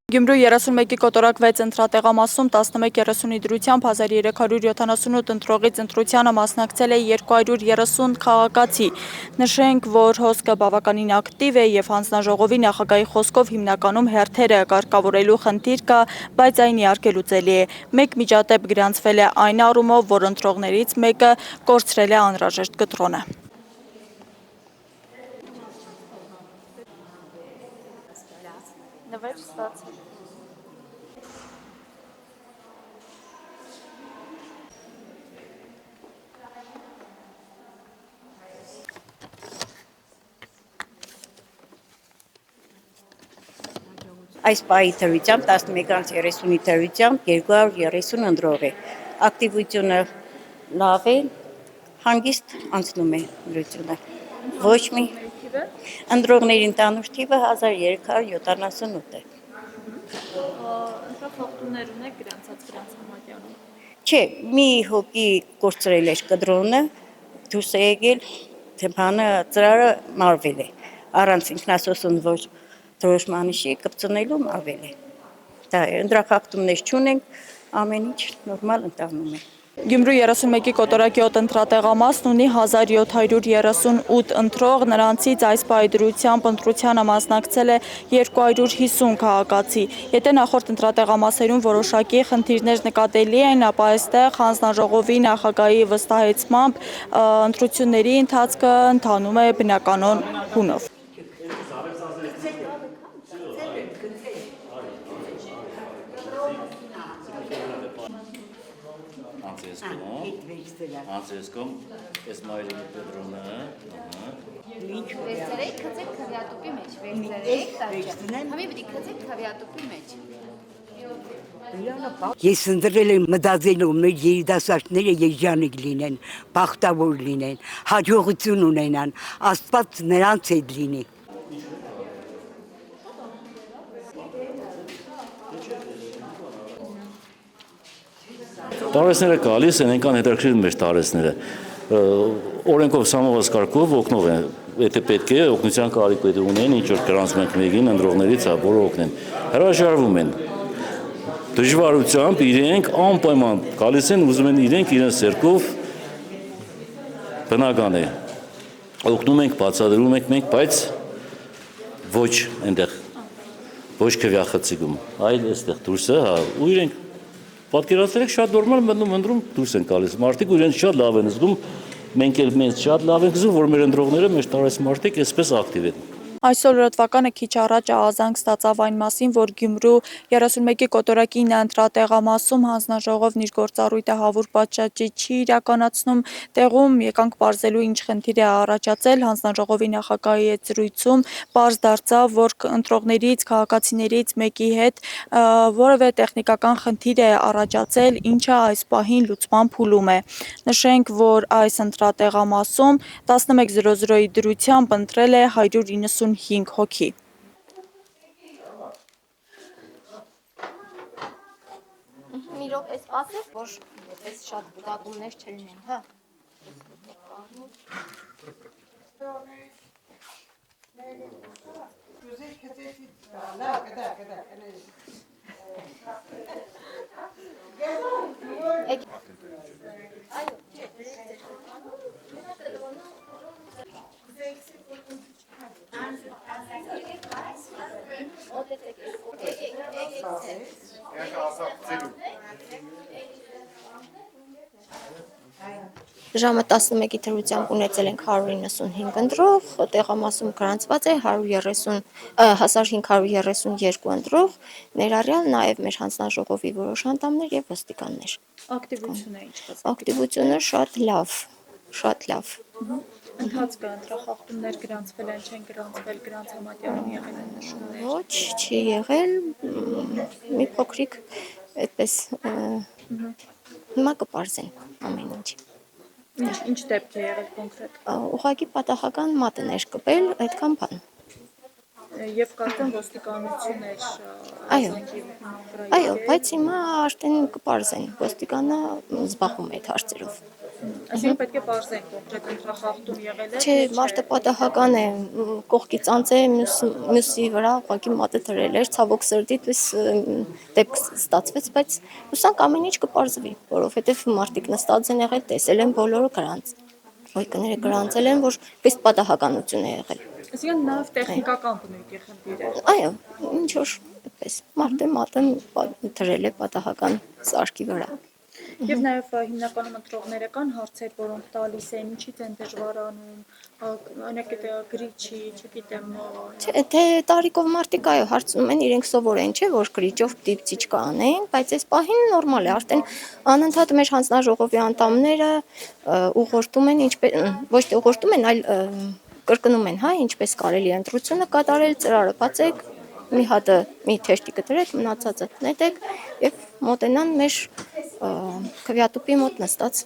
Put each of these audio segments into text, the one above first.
Գյումրու 31-ի կոտորակ 6 ընտրատեղամասում 11:30-ի դրությամբ 1378 ընտրողից ընտրությանը մասնակցել է 230 քաղաքացի։ Նշենք, որ հոսքը բավականին ակտիվ է և հանձնաժողովի նախագահի խոսքով հիմնականում հերթերը կարգավորելու խնդիր կա, բայց այն իհարկե լուծելի է։ Մեկ միջադեպ գրանցվել է այն առումով, որ ընտրողներից մեկը կորցրել է անհրաժեշտ կտրոնը։ Այս պահի թվությամբ 11:30-ի թվությամբ 230 ընտրող է։ Ակտիվությունը լավ է, հանգիստ անցնում է ընտրությունը։ Ոչ մի ընտրողների ընդհանուր թիվը 1378 է։ Ընտրախախտումներ ունեք գրանցած համատյանում։ Չէ, մի հոգի կորցրել էր կտրոնը, դուրս է եկել, ծրարը մարվել է։ Առանց ինքնասոսուն ոչ դրոշմանիշի կպցնելու մարվել է։ Դա է, ընտրախախտումներ չունենք, ամեն ինչ նորմալ ընթանում է։ Գյումրու 31-ի կոտորակի 7 ընտրատեղամասն ունի 1738 ընտրող, նրանցից այս պահի դրությամբ ընտրությանը մասնակցել է 250 քաղաքացի։ Եթե նախորդ ընտրատեղամասերում որոշակի խնդիրներ նկատելի են, ապա այստեղ հանձնաժողովի նախագահի վստահեցմամբ ընտրությունների ընթացքը ընթանում է բնականոն հունով։ Անցեսկում, Էսմայելի Պետրոնը, Վերցրեք, քցեք քվեատուպի մեջ, վերցրեք, համի պիտի քցեք քվեատուպի մեջ։ Ես ընտրել եմ մտածելով մեր երիտասարդները երջանիկ լինեն, բախտավոր լինեն, հաջողություն ունենան, Աստված նրանց հետ լինի։ տարեցները գալիս են, այնքան հետաքրքիր մեր տարեցները։ Օրենքով սահմանված կարգով օգնող են, եթե պետք է, օգնության կարիք պետք ունեն, ինչ որ գրանցում ենք մեկին, ընտրողներից որը օգնեն։ Հրաժարվում են։ Դժվարությամբ իրենք անպայման գալիս են, ուզում են իրենք իրենց ձեռքով բնական է։ Օգնում ենք, բացատրում ենք մենք, բայց ոչ այնտեղ, ոչ քվեախցիկում, այլ այստեղ դուրսը, ու իրենք պատկերացրեք շատ նորմալ մտնում ընտրում դուրս են գալիս։ Մարդիկ ու իրենց շատ լավ են զգում, մենք էլ մեզ շատ լավ ենք զգում, որ մեր ընտրողները, մեր տարեց մարդիկ այսպես ակտիվ են։ Այսօր լրատվականը քիչ առաջ ահազանգ ստացավ այն մասին, որ Գյումրու 31-ի կոտորակի 9 ընտրատեղամասում հանձնաժողովն իր գործառույթը հավուր պատշաճի չի իրականացնում, տեղում եկանք պարզելու ինչ խնդիր է առաջացել, հանձնաժողովի նախագահի հետ զրույցում պարզ դարձավ, որ ընտրողներից, քաղաքացիներից մեկի հետ որևէ տեխնիկական խնդիր է առաջացել, ինչը այս պահին լուծման փուլում է։ Նշենք, որ այս ընտրատեղամասում 11:00-ի դրությամբ ընտրել է 195 հոգի։ Մի րոպե սպասեք, որ այդպես շատ բուկակումներ չլինեն, հա։ Ժամը 11-ի դրությամբ ունեցել ենք 195 ընտրող, տեղամասում գրանցված է 1532 ընտրող, ներառյալ նաև մեր հանձնաժողովի որոշ անդամներ եւ ոստիկաններ։ Ակտիվությունը ինչպես։ Ակտիվությունը շատ լավ։ Ընթացքը ընտրախախտումներ գրանցվել են, չեն գրանցվել, գրանց համատյանում եղել են նշումներ։ Ոչ, չի եղել, մի փոքրիկ այդպես հիմա կպարզեն ամեն ինչ։ Ինչ դեպք է եղել կոնկրետ։ Ուղղակի պատահական մատ է ներկպել, այդքան բան։ Եվ կարծեմ ոստիկանություն էր Այո, բայց հիմա արդեն կպարզեն, ոստիկանը զբաղվում է այդ հարցերով։ Այսինքն պետք է բարձենք կոնկրետ ընտրախախտում եղել է։ Չէ, մարդը պատահական է, կողքից անձե մյուսի վրա ուղղակի մատը դրել էր, ցավոք սրտի պես դեպք ստացվեց, բայց հուսանք ամեն ինչ կպարզվի, որովհետև մարդիկ նստած են եղել, տեսել են բոլորը գրանց։ Ոյկները գրանցել են, որ պես պատահականություն է եղել։ Այսինքն նաև տեխնիկական բնույթի խնդիր է։ Այո, ինչ որ պես մարդը մատը դրել է պատահական սարքի վրա։ Եվ նաև հիմնականում ընտրողները կան հարցեր, որոնք տալիս են, ինչից են դժվարանում, օրինակ գրիչի, չգիտեմ։ Չէ, թե տարիքով մարդիկ այո հարցնում են, իրենք սովոր են, չէ, որ գրիչով դիպցիչ կանեն, բայց այս պահին նորմալ է, արդեն անընդհատ մեր հանձնաժողովի անդամները ուղղորդում են, ոչ թե ուղղորդում են, այլ կրկնում են, հա, ինչպես կարելի է ընտրությունը կատարել, ծրարը բացեք, մի հատը մի թերթիկը դրեք, մնացածը նետեք եւ մոտենան մեր քվեատուպի մոտ նստած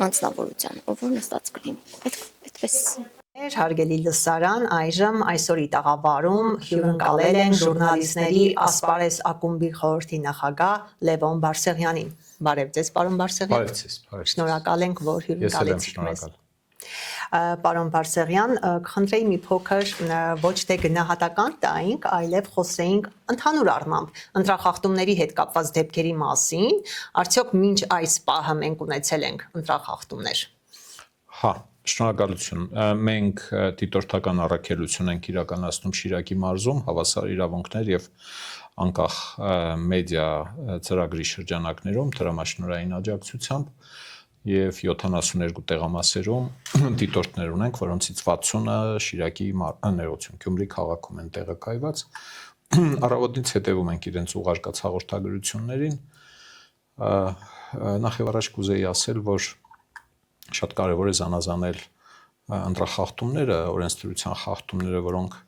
անձնավորության, ով որ նստած կլինի։ Այդպես Հարգելի լսարան, այժմ այսօրի տաղավարում հյուրընկալել են ժուրնալիստների ասպարեզ ակումբի խորհրդի նախագահ Լևոն Բարսեղյանին։ Բարև ձեզ, պարոն Բարսեղյան։ Բարև ձեզ, բարև։ Շնորհակալ ենք, որ հյուրընկալեցիք մեզ։ Պարոն Բարսեղյան, կխնդրեի մի փոքր ոչ թե գնահատական տայինք, այլև խոսեինք ընդհանուր առմամբ ընտրախախտումների հետ կապված դեպքերի մասին, արդյոք մինչ այս պահը մենք ունեցել ենք ընտրախախտումներ։ Հա, շնորհակալություն։ Մենք դիտորդական առաքելություն ենք իրականացնում Շիրակի մարզում, հավասար իրավունքներ եւ անկախ մեդիա ծրագրի շրջանակներում դրամաշնորհային աջակցությամբ եւ 72 տեղամասերում դիտորդներ ունենք, որոնցից 60-ը Շիրակի ներողություն Գյումրի քաղաքում են տեղակայված։ Առավոտից հետևում ենք իրենց ուղարկած հաղորդագրություններին։ Նախ եւ առաջ կուզեի ասել, որ շատ կարևոր է զանազանել ընտրախախտումները, օրենսդրության խախտումները, որոնք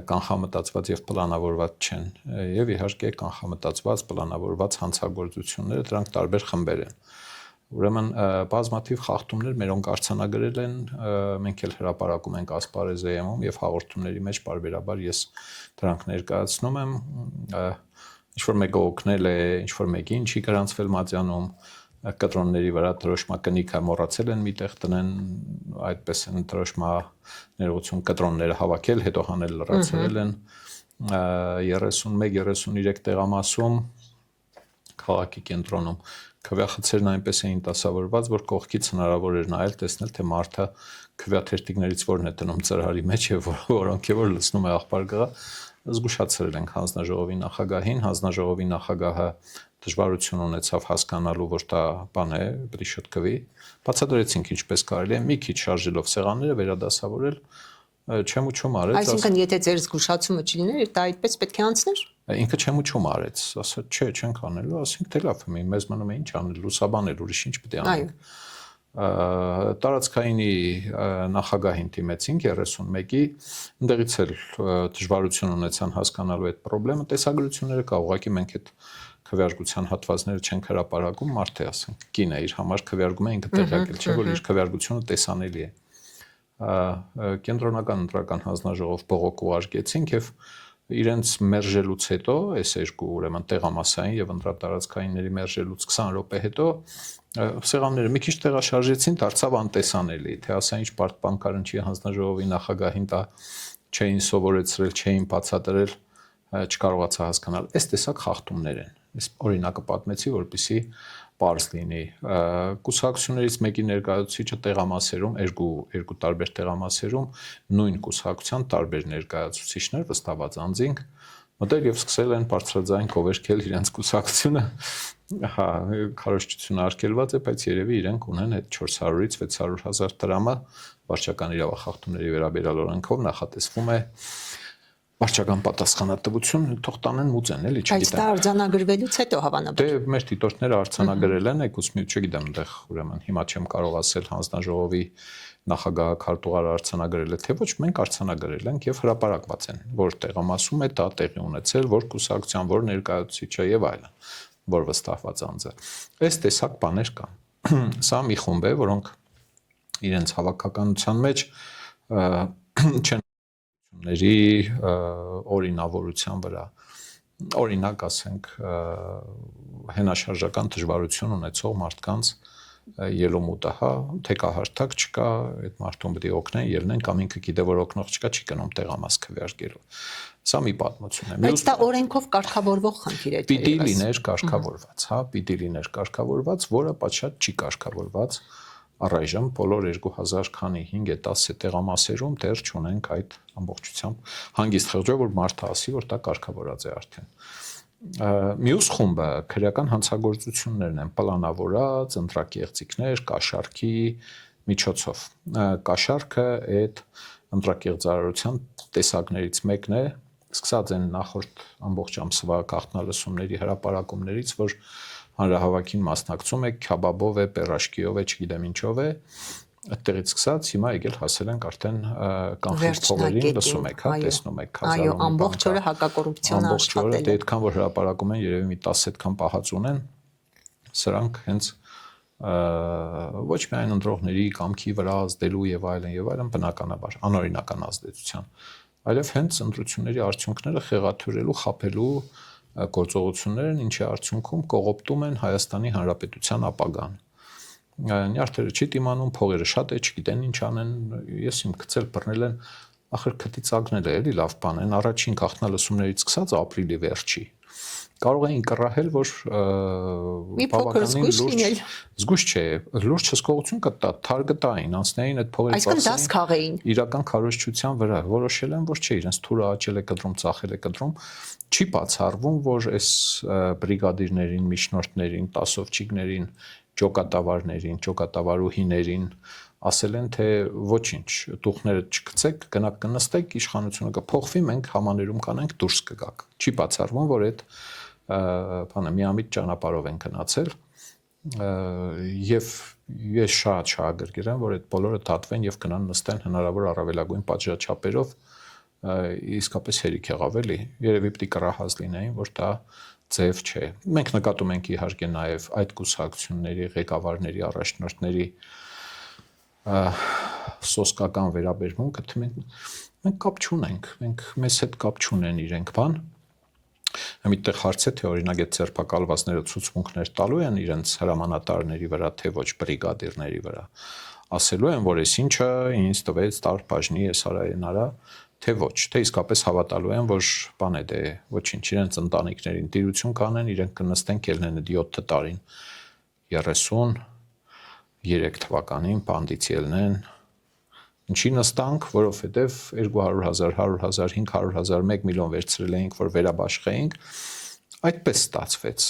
կանխամտածված եւ պլանավորված չեն, եւ իհարկե կանխամտածված, պլանավորված հանցագործությունները, դրանք տարբեր խմբեր են։ Ուրեմն բազմաթիվ խախտումներ մերոնք արձանագրել են, մենք էլ հրապարակում ենք ասպարեզում եւ հաղորդումների մեջ բարբերաբար ես դրանք ներկայացնում եմ, ինչ որ մեկը օգնել է, ինչ որ մեկին չի գրանցվել մատյանում, կտրոնների վրա դրոշմակնիկը մոռացել են միտեղ տնեն, այդպես են դրոշմա ներողություն կտրոնները հավաքել, հետո հանել լրացրել են 31-33 տեղամասում քաղաքի կենտրոնում քվեախցերն այնպես էին դասավորված, որ կողքից հնարավոր էր նայել, տեսնել, թե մարդը քվեաթերթիկներից որն է տնում ծրարի մեջ եւ որոնք է որ լցնում է աղբար գղա, զգուշացրել ենք հանձնաժողովի նախագահին, հանձնաժողովի նախագահը դժվարություն ունեցավ հասկանալու, որ դա բան է, պետք է շտկվի։ Բացատրեցինք ինչպես կարելի է մի քիչ շարժելով սեղանները վերադասավորել, չեմ ու չում արեց։ Այսինքն եթե ձեր զգուշացումը չլիներ, դա այդպես պետք է անցներ։ Ինքը չեմ ու չում արեց, ասա չէ, չենք անելու, ասենք թե լավ է, մեզ մնում է ինչ անել, լուսաբանել, ուրիշ ինչ պետք է անենք։ Տարածքայինի նախագահին դիմեցինք 31-ի, ընդեղից էլ դժվարություն ունեցան հասկանալու այդ խնդրը, տեսագրությունները կա, ուղղակի մենք այդ քվեարկության հատվածները չենք հրապարակում, մարդ է, ասենք, կին է իր համար քվեարկում է, ինքը տեղյակել չէ, որ իր քվեարկությունը տեսանելի է։ Կենտրոնական ընտրական հանձնաժողով բողոք ուղարկեցինք եւ իրենց մերժելուց հետո, այս երկու ուրեմն տեղամասային եւ ընտրատարածքայինների մերժելուց 20 րոպե հետո սեղանները մի քիչ տեղաշարժեցին, դարձավ անտեսանելի, թե ասա ինչ պարտպանկարնչի հանձնաժողովի նախագահին դա չէին սովորեցրել, չէին բացատրել, չկարողացա հասկանալ։ Այս տեսակ խախտումներ են։ Այս օրինակը պատմեցի, որպեսզի պարզ լինի։ Կուսակցություններից մեկի ներկայացուցիչը տեղամասերում, երկու տարբեր տեղամասերում նույն կուսակցության տարբեր ներկայացուցիչներ վստահված անձինք մտել եւ սկսել են բարձրաձայն կովերքել իրենց կուսակցությունը։ Հա, քարոզչությունը արգելված է, բայց երևի իրենք ունեն այդ 400-ից 600,000 դրամը վարչական իրավախախտումների վերաբերյալ օրենքով նախատեսվում է վարչական պատասխանատվություն թող տանեն մուծեն, էլի չգիտեմ։ Բայց դա արձանագրվելուց հետո հավանաբար։ Դե մեր դիտորդները արձանագրել են, եկուս մի չգիտեմ, այնտեղ ուրեմն հիմա չեմ կարող ասել հանձնաժողովի նախագահը քարտուղարը արձանագրել է, թե ոչ, մենք արձանագրել ենք եւ հրապարակված են, որ տեղամասում է դա տեղի ունեցել, որ կուսակցության, որ ներկայացուցիչը եւ այլն, որ վստահված անձը։ Այս տեսակ բաներ կան։ Սա մի խումբ է, որոնք իրենց հավաքականության մեջ չեն ների օրինավորության վրա օրինակ ասենք հենաշարժական դժվարություն ունեցող մարդկանց ելումուտը, հա, թեկահարթակ չկա, այդ մարդուն պետք է օգնեն, ելնեն կամ ինքը գիտե որ օգնող չկա, չի գնում տեղամաս քվեարկելու։ Սա մի պատմություն է։ Բայց դա օրենքով կարգավորվող խնդիր է։ Պիտի լիներ կարգավորված, հա, պիտի լիներ կարգավորված, որը պատշաճ չի կարգավորված։ Առայժմ բոլոր 2000 քանի 5-10 տեղամասերում դեռ չունենք այդ ամբողջությամբ հանգիստ խղճով, որ մարդը ասի, որ դա կարգավորած է արդեն։ Մյուս խումբը քրեական հանցագործություններն են, պլանավորած, ընտրակեղծիքներ, կաշառքի միջոցով։ Կաշառքը այդ ընտրակեղծարարության տեսակներից մեկն է, սկսած են նախորդ ամբողջ ամսվա գաղտնալսումների հրապարակումներից, որ հանրահավաքին մասնակցում է, քյաբաբով է, պերաշկիով է, չգիտեմ ինչով է, այդտեղից սկսած հիմա եկել հասել ենք արդեն կանխիկ փողերին, լսում եք, հա, տեսնում եք, այո, ամբողջ օրը հակակոռուպցիոն աշխատել է։ Այդքան որ հրապարակում են, երևի մի 10 այդքան պահած ունեն, սրանք հենց ոչ միայն ընտրողների կամքի վրա ազդելու եւ այլն, բնականաբար անօրինական ազդեցության, այլև հենց ընտրությունների արդյունքները խեղաթյուրելու, խաբելու գործողություններ են, ինչի արդյունքում կողոպտում են Հայաստանի Հանրապետության ապագան։ Նյարդերը չի դիմանում, փողերը շատ է, չգիտեն ինչ անեն, ես իմ գծել բռնել են, ախր քթի ծագնել է, էլի լավ բան են, առաջին գաղտնալսումներից սկսած ապրիլի վերջի։ Կարող էին կռահել, որ մի փոքր զգույշ լինել։ Զգույշ չէ, լուրջ հսկողություն կտա, թարգտային, անցնեին այդ փողերի այսինքն դաս քաղեին։ Իրական քարոզչության վրա որոշել են, որ չէ, իրենց թուրը աճել է կտրում, ծախել է կտրում, չի բացառվում, որ այս բրիգադիրներին, միջնորդներին, տասովչիկներին, ջոկատավարներին, ջոկատավարուհիներին ասել են, թե ոչինչ, տուղները չգցեք, գնաք կնստեք, իշխանությունը կփոխվի, մենք համաներում կանենք դուրս կգաք։ Չի բացառվում, որ այդ բանը միամիտ ճանապարհով են գնացել եւ ես շատ շահագրգիռ եմ, որ այդ բոլորը դատվեն եւ գնան նստեն հնարավոր առավելագույն պատժաչափերով իսկապես հերիք եղավ էլի։ Երևի պիտի կռահած լինեին, որ դա ձև չէ։ Մենք նկատում ենք իհարկե նաեւ այդ կուսակցությունների ղեկավարների, առաջնորդների սոսկական վերաբերմունքը, թե մենք կապ չունենք, մեզ հետ կապ չունեն իրենք բան։ Այդտեղ հարց է, թե օրինակ այդ ձերբակալվածները ցուցմունքներ տալու են իրենց հրամանատարների վրա, թե ոչ բրիգադիրների վրա։ Ասելու են, որ այս ինչը ինձ տվեց տարբաժնի, էս արա են արա, թե ոչ, թե իսկապես հավատալու են, որ բան է դե ոչինչ, իրենց ընտանիքներին տիրություն կանեն, իրենք կնստեն կելնեն այդ 7 տարին 33 թվականին պանդից ելնեն։ Ինչի նստանք, որովհետև 200,000, 100,000, 500,000, 1 միլիոն վերցրել էինք, որ վերաբաշխեինք, այդպես ստացվեց։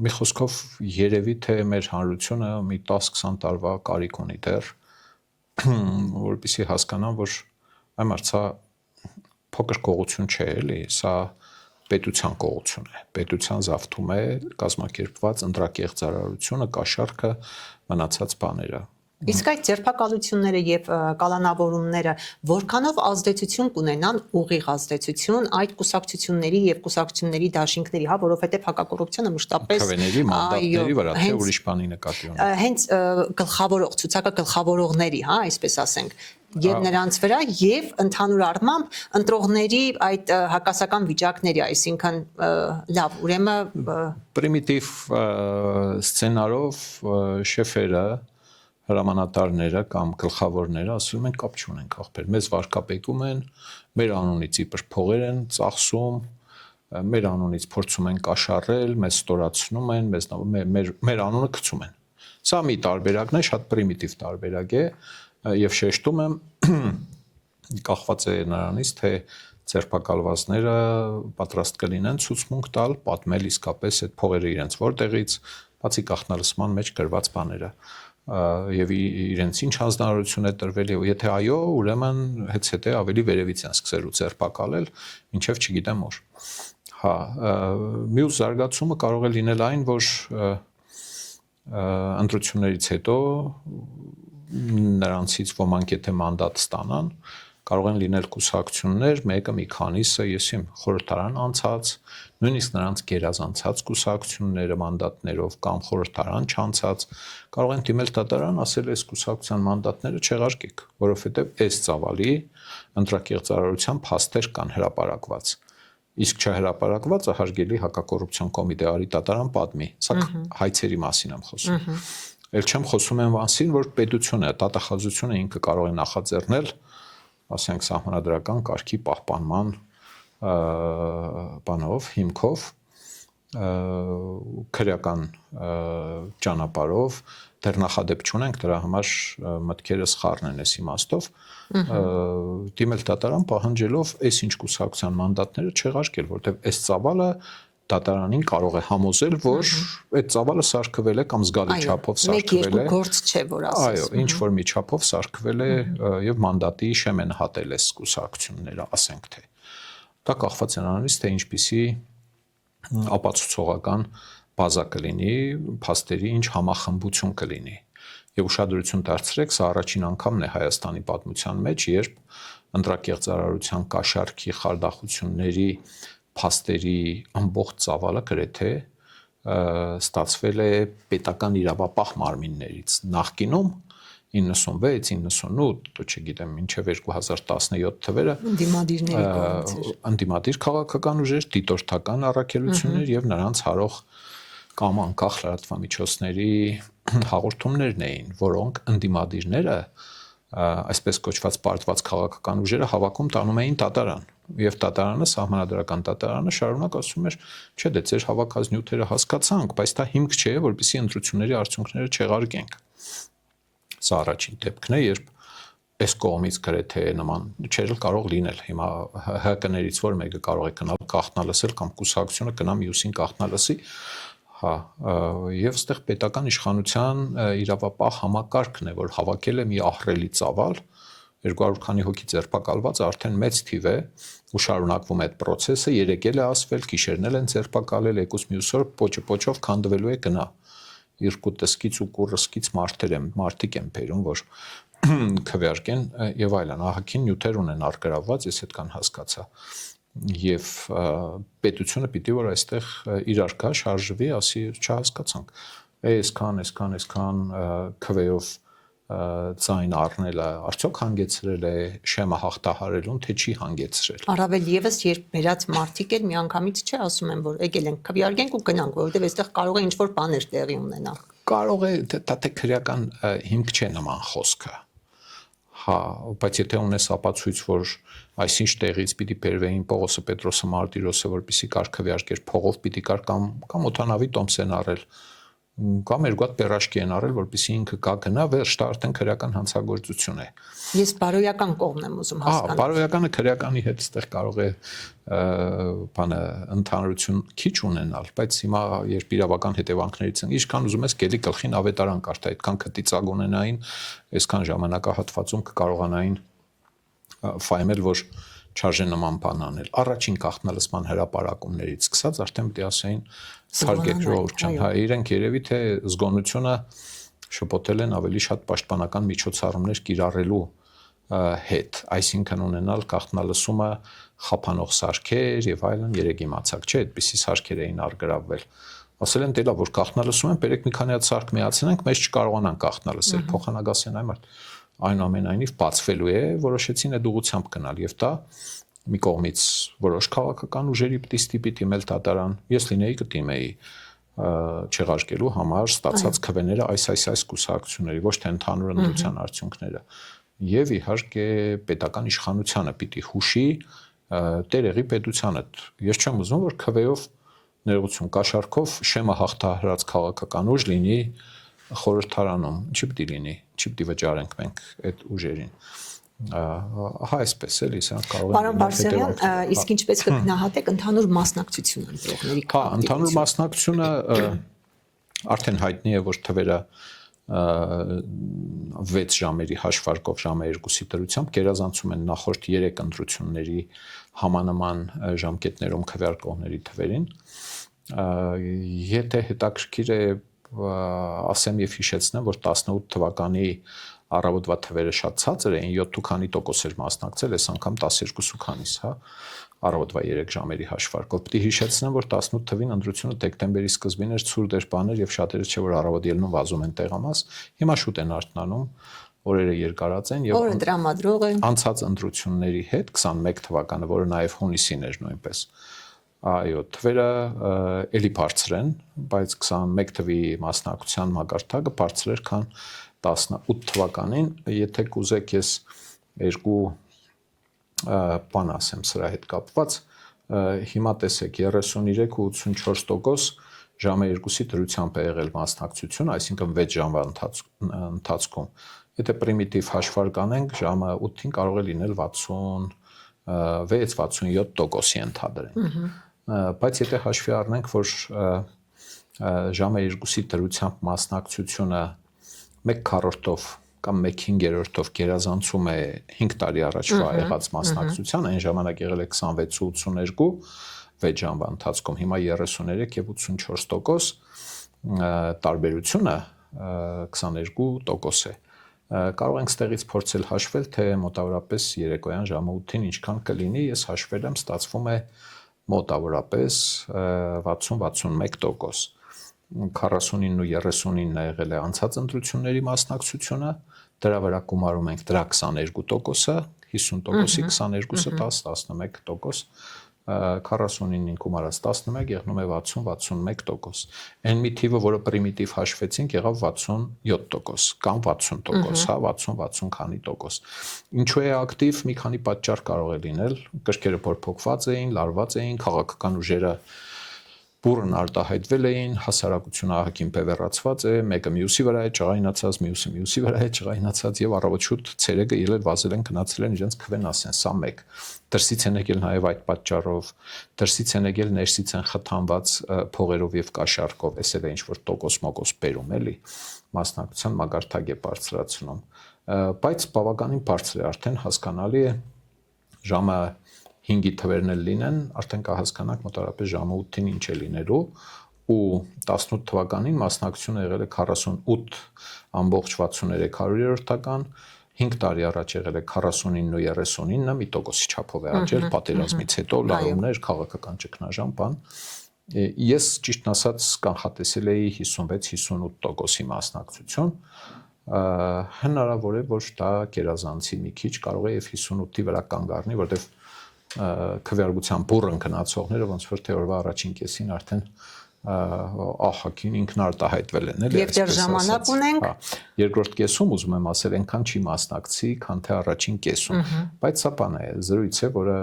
Մի խոսքով երևի թե մեր հանրությունը մի 10-20 տարվա կարիք ունի դեռ, որպեսզի հասկանան, որ այ մարդ սա փոքր կողություն չէ, էլի, սա պետության կողություն է, պետության զավթում է կազմակերպված ընտրակեղծարարությունը, կաշառքը, մնացած բաները։ Իսկ այդ ձերբակալությունները եւ կալանավորումները որքանով ազդեցություն կունենան, ուղիղ ազդեցություն այդ կուսակցությունների եւ կուսակցությունների դաշինքների, հա, որովհետեւ հակակոռուպցիոնը մշտապես քվեների մանդատների վրա թե ուրիշ բանի նկատի ունի։ Հենց գլխավորող, ցուցակը գլխավորողների, հա, այսպես ասենք, եւ նրանց վրա եւ ընդհանուր առմամբ ընտրողների այդ հակասական վիճակների, այսինքն լավ, ուրեմն պրիմիտիվ սցենարով շեֆերը հրամանատարները կամ գլխավորները ասում են կապ չունենք ախպեր, մեզ վարկապետում են, մեր անունից իբր փողեր են ծախսում, մեր անունից փորձում են կաշառել, մեզ ստորացնում են, մեր անունը գցում են։ Սա մի տարբերակն է, շատ պրիմիտիվ տարբերակ է եւ շեշտում եմ կախված է նրանից, թե ձերբակալվածները պատրաստ կլինեն ցուցմունք տալ, պատմել իսկապես այդ փողերը իրենց որտեղից, բացի գաղտնալսման մեջ գրված բաները եւ իրենց ինչ հանձնարարություն է տրվել եւ եթե այո, ուրեմն հետո ավելի վերևից են սկսել ու ձերբակալել, մինչեւ չգիտեմ որ։ Հա, մյուս զարգացումը կարող է լինել այն, որ ընտրություններից հետո նրանցից ոմանք եթե մանդատ ստանան, կարող են լինել կուսակցություններ, մեկը մի քանիսը, ես իմ խորհրդարան անցած, նույնիսկ նրանց գերազանցած կուսակցությունները մանդատներով կամ խորհրդարան չանցած, կարող են դիմել դատարան, ասել այս կուսակցության մանդատները չեղարկեք, որովհետև այս ծավալի ընտրակեղծարարության փաստեր կան հրապարակված։ Իսկ չհրապարակվածը հարգելի հակակոռուպցիոն կոմիտեի դատարան պատմի։ Սա հայցերի մասին եմ խոսում։ Էլ չեմ խոսում այն մասին, որ պետությունը, դատախազությունը ինքը կարող է նախաձեռնել, ասենք սահմանադրական կարգի պահպանման բանով, հիմքով, քրեական ճանապարհով, դեռ նախադեպ չունենք, դրա համար մտքերս խառն են այս իմաստով, դիմել դատարան պահանջելով այս ինչ կուսակցության մանդատները չեղարկել, որտեղ այս ծավալը դատարանին կարող է համոզել, որ այդ ծավալը սարքվել է կամ զգալի չափով սարքվել է։ 1-2 գործ չէ, որ ասես։ Այո, ինչ որ մի չափով սարքվել է եւ մանդատի շեմ են հատել այս կուսակցությունները, ասենք թե։ Դա կախված է նրանից, թե ինչպիսի ապացուցողական բազա կլինի, փաստերի ինչ համախմբություն կլինի։ Եվ ուշադրություն դարձրեք, սա առաջին անգամն է Հայաստանի պատմության մեջ, երբ ընտրակեղծարարության կաշառքի խարդախությունների փաստերի ամբողջ ծավալը գրեթե ստացվել է պետական իրավապահ մարմիններից։ Նախկինում 96-98, դու չգիտեմ, մինչև 2017 թվերը ընդդիմադիրների կողմից էր։ Ընդդիմադիր քաղաքական ուժեր, դիտորդական առաքելություններ եւ նրանց հարող կամ անկախ լրատվամիջոցների հաղորդումներն էին, որոնք ընդդիմադիրները այսպես կոչված պարտված քաղաքական ուժերը հավաքում տանում էին դատարան եւ դատարանը սահմանադրական դատարանը շարունակ ասում էր չէ դե ձեր հավաքած նյութերը հասկացանք բայց դա հիմք չէ որպեսզի ընտրությունների արդյունքները չեղարկենք սա առաջին դեպքն է երբ այս կողմից գրեթե նման չէր կարող լինել հիմա ՀԿ-ներից որ մեկը կարող է գնալ գաղտնալսել կամ կուսակցությունը գնա մյուսին գաղտնալսի հա եւ այստեղ պետական իշխանության իրավապահ համակարգն է որ հավաքել է մի ահռելի ծավալ 200 քանի հոգի ձերբակալված արդեն մեծ թիվ է ու շարունակվում է այդ process-ը երեկել է ասվել գիշերնել են ձերբակալել եկուս մյուս օր պոչով քանդվելու է գնա Իրկուտսկից ու Կուրսկից մարդիկ են բերում որ քվեարկեն եւ այլն ահագին նյութեր ունեն արգրավված ես այդքան հասկացա եւ պետությունը պիտի որ այստեղ իրար կա շարժվի ասի չհասկացանք այսքան քվեով ձայն առնելը արդյոք հանգեցրել է շեմը հաղթահարելուն թե չի հանգեցրել Առավել եւս երբ վերած մարդիկ էլ միանգամից չէ ասում են որ եկել ենք քվեարկենք ու գնանք որովհետեւ այստեղ կարող է ինչ-որ բաներ տեղի ունենալ կարող է դա թե քրեական հիմք չէ նման խոսքը հա բայց եթե ունես ապացույց որ այսինչ տեղից պիտի բերվեին Պողոսը Պետրոսը Մարտիրոսը որպեսի կար քվեարկեր փողով պիտի կար կամ օթանավի տոմսեն առել կամ երկու հատ պերաշկի են առել որպեսի ինքը կա գնա վերջ դա արդեն քրեական հանցագործություն է Ես բարոյական կողմն եմ ուզում հասկանալ բարոյականը քրեականի հետ այդտեղ կարող է բանը ընդհանրություն քիչ ունենալ բայց հիմա երբ իրավական հետևանքներից են ինչքան ուզում ես գելի գլխին ավետարան կարդա այդքան քտիծակ ունենային այսքան ժամանակահատվածում կկարողանային ֆայմել որ չարժե նման բան անել առաջին գաղտնալսման հրապարակումներից սկսած արդեն պետք է ասեին Սարգեկ ժողովրդյան հա իրենք երևի թե զգոնությունը շփոթել են ավելի շատ պաշտպանական միջոցառումներ կիրառելու հետ այսինքն ունենալ գաղտնալսումը խափանող սարքեր եւ այլն երեք իմացակ չէ այդպիսի սարքեր էին արգրավվել ասել են դելա որ գաղտնալսում են բերեք մի քանի հատ սարք միացնենք մեզ չկարողանան գաղտնալսել փոխանագասեն այ մարդ այնուամենայնիվ բացվելու է որոշեցին այդ ուղղությամբ գնալ եւ դա մի կողմից որոշ քաղաքական ուժերի պիտի ստիպի դիմել դատարան ես լինեի կդիմեի չեղարկելու համար ստացած քվեները այս կուսակցությունների ոչ թե ընդհանուր ընդդիմության արդյունքները եւ իհարկե պետական իշխանությանը պիտի հուշի տերեղի պետությանը ես չեմ ուզում որ քվեով ներողություն կաշառքով շեմը հաղթահարած քաղաքական ուժ լինի խորհրդարանում չի պիտի լինի չի պիտի վճարենք մենք այդ ուժերին հա այսպես էլի սա կարող է Պարոն Բարսեղյան իսկ ինչպես կգնահատեք ընդհանուր մասնակցությունը ընտրողների հա ընդհանուր մասնակցությունը արդեն հայտնի է որ թվերը 6 ժամերի հաշվարկով ժամը 2-ի դրությամբ գերազանցում են նախորդ 3 ընտրությունների համանման ժամկետներում քվեարկողների թվերին եթե հետաքրքիր է ասեմ եւ հիշեցնեմ որ 18 թվականի առավոտվա թվերը շատ ցածր էին 7% էր մասնակցել այս անգամ 12%, հա առավոտվա 3 ժամերի հաշվարկով պիտի հիշեցնեմ որ 18 թվին ընտրությունը դեկտեմբերի սկզբին էր ցուրտ էր բաներ եւ շատերը չէ որ առավոտ ելնում վազում են տեղամաս հիմա շուտ են արթնանում օրերը երկարած են եւ օրը տրամադրող է անցած ընտրությունների հետ 21 թվականը որը նաեւ հունիսին էր նույնպես Այո, թվերը էլի բարձր են, բայց 21 թվի մասնակցության մակարդակը բարձր էր, քան 18 թվականին, եթե կուզեք ես երկու բան ասեմ սրա հետ կապված, հիմա տեսեք 33 ու 84% ժամը 2-ի դրությամբ է եղել մասնակցություն, այսինքն 6 ժամվա ընթացքում։ Եթե պրիմիտիվ հաշվար կանենք, ժամը 8-ին կարող է լինել 66-67%-ի ընդհանրեն։ Բայց եթե հաշվի առնենք, որ ժամը 2-ի դրությամբ մասնակցությունը 1/4-ով կամ 1/5-ով գերազանցում է 5 տարի առաջվա եղած մասնակցության, այն ժամանակ եղել է 26-82 6 ժամվա ընթացքում, հիմա 33 եւ 84%, տարբերությունը 22% է։ Կարող ենք ստեղից փորձել հաշվել, թե մոտավորապես երեկոյան ժամը 8-ին ինչքան կլինի, ես հաշվել եմ, ստացվում է մոտավորապես 60-61%։ 49 ու 39-ը եղել է անցած ընտրությունների մասնակցությունը, դրա վրա գումարում ենք դրա 22%-ը, 50%-ի 22-ը 10-11%, 49-ին գումարած 11 եղնում է 60-61%։ Այն մի թիվը, որը պրիմիտիվ հաշվեցինք, եղավ 67% կամ 60%, հա, 60-60 քանի տոկոս։ Ինչու է ակտիվ, մի քանի պատճառ կարող է լինել, կրկերը փոփոխված էին, լարված էին, քաղաքական ուժերը բուրըն արտահայտվել էին, հասարակությունը ահագին բևեռացված է, մեկը մյուսի վրա է ճղայնացած, մյուսը մյուսի վրա է ճղայնացած եւ առավոտ ցերեկը ելել վազել են գնացել են իրենց քվեն ասեն, սա մեկ։ Դրսից են եկել նաեւ այդ պատճառով, դրսից են եկել ներսից են խթանված փողերով եւ կաշառքով, էսել է ինչ որ տոկոս բերում էլի, մասնակցության մակարդակ է բարձրացնում, բայց բավականին բարձր է, արդեն հասկանալի է ժամը 5-ի թվերն էլ լինեն, արդեն կհասկանաք մոտավորապես ժամը 8-ին ինչ է լինելու ու 18 թվականին մասնակցությունը եղել է 48.63%, 5 տարի առաջ եղել է 49 ու 39-ը, մի տոկոսի չափով է աճել պատերազմից հետո, լարումներ, քաղաքական ճգնաժամ, բան։ Ես ճիշտն ասած կանխատեսել էի 56-58%-ի մասնակցություն, հնարավոր է, որ դա գերազանցի մի քիչ, կարող է եւ 58-ի վրա կանգ առնի, որտեվ քվեարկության բուրըն գնացողները ոնց որ թե օրվա առաջին կեսին արդեն ահագին ինքնարտահայտվել են, էլի։ Եվ դեռ ժամանակ ունենք։ Երկրորդ կեսում ուզում եմ ասել, այնքան չի մասնակցի, քան թե առաջին կեսում, բայց սա բան է, զրույց է, որը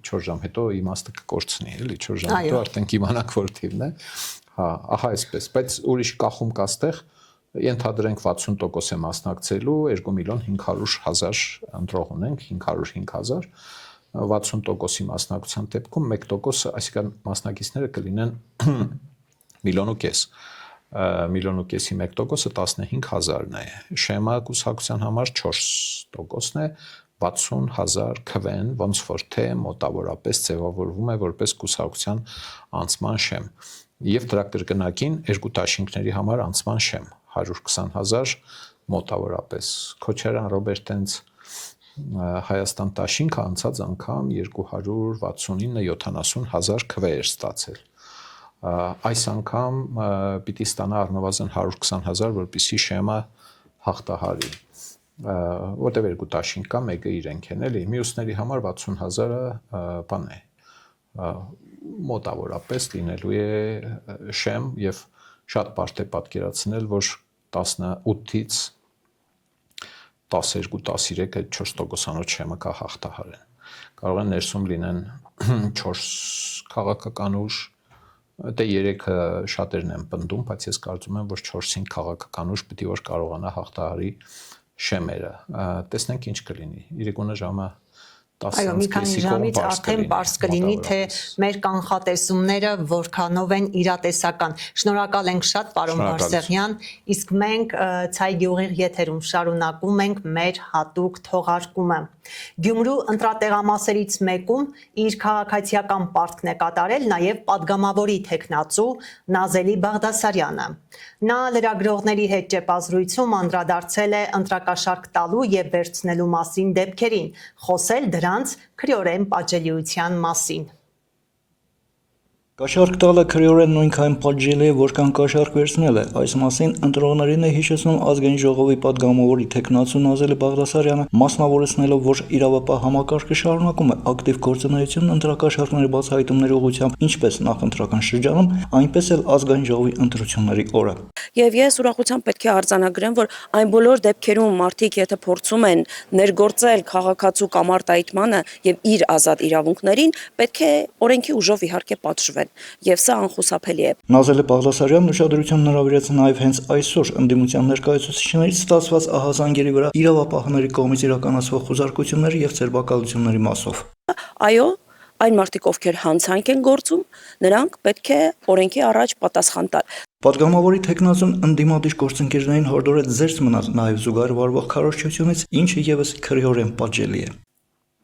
4 ժամ հետո իմաստը կկորցնի, էլի, 4 ժամ հետո արդեն կիմանաք որ թիվն է։ Հա, ահա այսպես, բայց ուրիշ կախում կա ստեղ, ենթադրենք 60% է մասնակցելու, 2.500.000 ընտրող ունենք, 505.000 60%-ի մասնակցության դեպքում 1%, այսինքն մասնակիցները կլինեն 1.5 միլիոն, 1.5-ի 1%-ը 15,000-ն է, շեմա կուսակցության համար 4%-ն է, 60,000 քվեն, ոնց որ թե մոտավորապես ձևավորվում է որպես կուսակցության անցման շեմ, եւ դրա կրկնակին երկու դաշինքների համար անցման շեմ, 120,000 մոտավորապես, Քոչարյան Ռոբերտենց Հայաստան դաշինքը անցած անգամ 269-70,000 քվե էր ստացել։ Այս անգամ պիտի ստանա առնվազն 120,000, որպեսզի շեմը հաղթահարի։ Որտեղ երկու դաշինք կա, մեկը իրենք են, էլի, մյուսների համար 60,000-ը բան է։ Մոտավորապես լինելու է շեմ եւ շատ բարդ է պատկերացնել, որ 18-ից 12-13-ը 4%-անոց շեմը կա հաղթահարեն։ Կարող են ներսում լինեն 4 քաղաքական ուժ, դե 3-ը շատերն են պնդում, բայց ես կարծում եմ, որ 4-5 քաղաքական ուժ պիտի որ կարողանա հաղթահարի շեմերը։ Տեսնենք ինչ կլինի։ Իրիկունը ժամը 10-ից Այո, մի քանի ժամից արդեն պարզ կլինի, թե մեր կանխատեսումները որքանով են իրատեսական։ Շնորհակալ ենք շատ, պարոն Բարսեղյան, իսկ մենք Ցայգյուղի եթերում շարունակում ենք մեր հատուկ թողարկումը։ Գյումրու ընտրատեղամասերից մեկում իր քաղաքացիական պարտքն է կատարել նաև падգամավորի թեկնածու Նազելի Բաղդասարյանը։ Նա լրագրողների հետ ճեպազրույցում անդրադարձել է ընտրակաշառք տալու եւ վերցնելու մասին դեպքերին, խոսել դրանց քրեորեն պատժելիության մասին։ Կաշառք տալը քրեորեն նույնքան պատժելի է, որքան կաշառք վերցնելը։ Այս մասին ընտրողներին է հիշեցնում Ազգային ժողովի պատգամավորի թեկնածու Նազելի Բաղդասարյանը, մասնավորեցնելով, որ իրավապահ համակարգը շարունակում է ակտիվ գործունեություն ընտրակաշառքների բացահայտումների ուղղությամբ ինչպես նախընտրական շրջանում, այնպես էլ Ազգային ժողովի ընտրությունների օրը։ Եվ ես ուրախությամբ պետք է արձանագրեմ, որ այն բոլոր դեպքերում մարդիկ, եթե փորձում են ներգործել քաղաքացու կամարտայթմանը եւ իր ազատ իրավունքներին, պետք է օրենքի ուժով իհարկե պատժվեն, եւ սա անխուսափելի է։ Նազելի Բաղդասարյանն ուշադրությունն հրավիրեց նաեւ հենց այսօր ընդդիմության ներկայացուցիչներից ստացված ահազանգերի վրա իրավապահների կողմից իրականացվող խուզարկությունների եւ ձերբակալությունների մասով։ Այո, այն մարդիկ, ովքեր հանցանք են գործում, նրանք պետք է օրենքի առաջ պատասխան տալ։ Պատգամավորի թեկնածուն ընդդիմադիր գործընկերներին հորդորեց զերծ մնալ նաև զուգահեռ վարվող քարոզչությունից, ինչը եւս քրեորեն պատժելի է։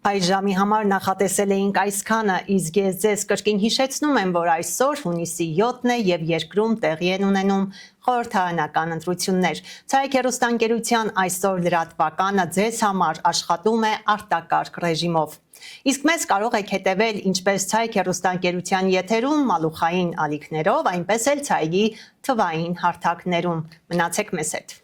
Այս ժամի համար նախատեսել էինք այսքանը, իսկ ես ձեզ կրկին հիշեցնում եմ, որ այսօր հունիսի 7-ն է եւ երկրում տեղի են ունենում խորհրդարանական ընտրություններ։ Ցայք հեռուստաընկերության այսօր լրատվականը ձեզ համար աշխատում է արտակարգ ռեժիմով։ Իսկ մեզ կարող եք հետևել ինչպես Ցայք հեռուստաընկերության եթերում մալուխային ալիքներով, այնպես էլ Ցայգի թվային հարթակներում։ Մնացեք մեզ հետ։